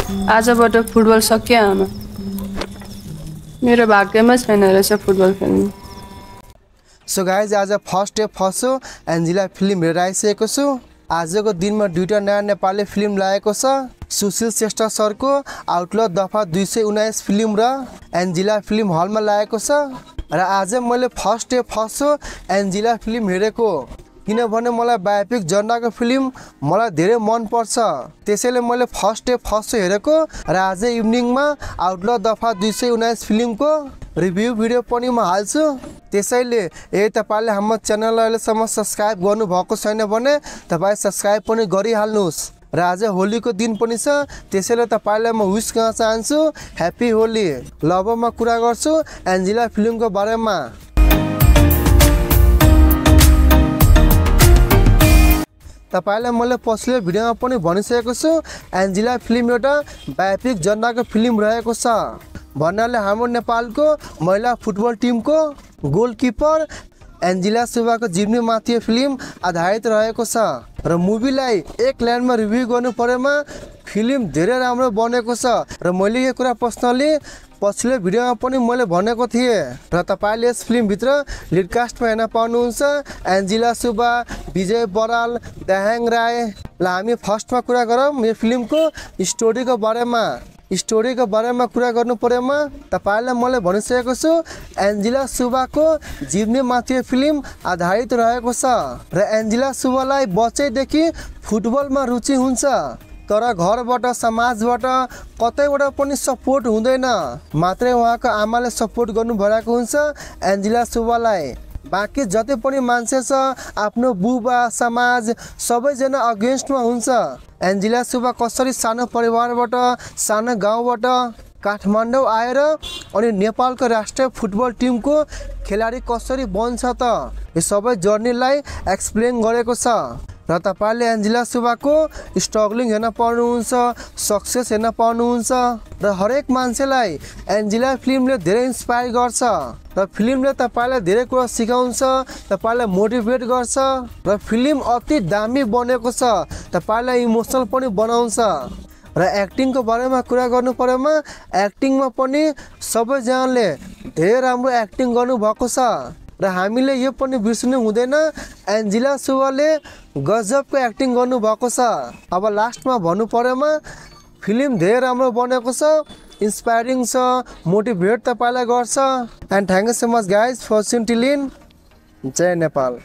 आजबाट football सकियो आमा मेरो भाग्यमा छैन रहेछ फुटबल खेल्नु सो गाइज आज first day first show Angela film हेरेर आइसकेको छु आजको दिनमा दुईटा नयाँ नेपाली फिल्म लागेको छ सुशील श्रेष्ठ सरको आउटलॉ दफा 219 फिल्म र एन्जिला फिल्म हलमा लागेको छ र आज मैले first day first show Angela film हेरेको किनभने मलाई बायोपिक जर्नाको फिल्म मलाई धेरै मन पर्छ त्यसैले मैले फर्स्ट डे फर्स्ट शो हेरेको र आज इभिनिङमा आउटलॉ दफा 219 फिल्मको रिभ्यू भिडियो पनि म हाल्छु त्यसैले यदि तपाईले हाम्रो च्यानललाई अहिलेसम्म सब्स्क्राइब गर्नुभएको छैन भने तपाई सब्स्क्राइब पनि गरिहाल्नुहोस् र आज होलीको दिन पनि छ त्यसैले तपाईलाई म विश गर्न चाहन्छु ह्यापी होली ल अब म कुरा गर्छु एन्जिला फिल्मको बारेमा तपाईलाई मैले पछिल्लो भिडियोमा पनि भनिसकेको छु एन्जिला फिल्म एउटा बायोपिक जर्नाको फिल्म रहेको छ भन्नाले हाम्रो नेपालको महिला फुटबल टिमको गोलकिपर एन्जिला सुब्बाको जीवनीमाथि फिल्म आधारित रहेको छ र मुभीलाई एक लाइनमा रिभ्यू गर्नु परेमा फिल्म धेरै राम्रो बनेको छ र मैले यो कुरा पर्सनली पछिल्लो भिडियोमा पनि मैले भनेको थिएँ र तपाईले यस फिल्मभित्र लिड कास्टमा हेर्न पाउनुहुन्छ एन्जिला सुब्बा विजय बराल दाहाङ राय ल हामी फर्स्टमा कुरा गरौँ यो फिल्मको स्टोरीको बारेमा कुरा गर्नु परेमा तपाईलाई मैले भनिसकेको छु एन्जिला सुब्बाको जीवनीमाथि फिल्म आधारित रहेको छ र एन्जिला सुब्बालाई बच्चैदेखि फुटबलमा रुचि हुन्छ तर घरबाट समाजबाट कतैबाट पनि सपोर्ट हुँदैन मात्रै उहाँको आमाले सपोर्ट गर्नु भइरहेको हुन्छ एन्जिला सुब्बालाई बाँकी जति पनि मान्छे छ आफ्नो बुबा समाज सबैजना अगेन्स्टमा हुन्छ एन्जिला सुब्बा कसरी सानो परिवारबाट सानो गाउँबाट काठमाडौँ आएर अनि नेपालको राष्ट्रिय फुटबल टिमको खेलाडी कसरी बन्छ त यो सबै जर्नीलाई एक्सप्लेन गरेको छ र तपाईले एन्जिला सुब्बाको स्ट्रगलिङ हेर्न पाउनुहुन्छ सक्सेस हेर्न पाउनुहुन्छ र हरेक मान्छेलाई एन्जिला फिल्मले धेरै इन्स्पायर गर्छ र फिल्मले तपाईलाई धेरै कुरा सिकाउँछ तपाईलाई मोटिभेट गर्छ र फिल्म अति दामी बनेको छ तपाईलाई इमोसनल पनि बनाउँछ र एक्टिङको बारेमा कुरा गर्नु परेमा एक्टिङमा पनि सबैजनाले धेरै राम्रो एक्टिङ गर्नुभएको छ र हामीले यो पनि बिर्सनु हुँदैन एन्जिला सुब्बाले गजबको एक्टिङ गर्नुभएको छ अब लास्टमा भन्नु परेमा फिल्म धेरै राम्रो बनेको छ इन्स्पायरिङ छ मोटिभेट तपाईलाई गर्छ and thank you so much guys for watching till end जय नेपाल।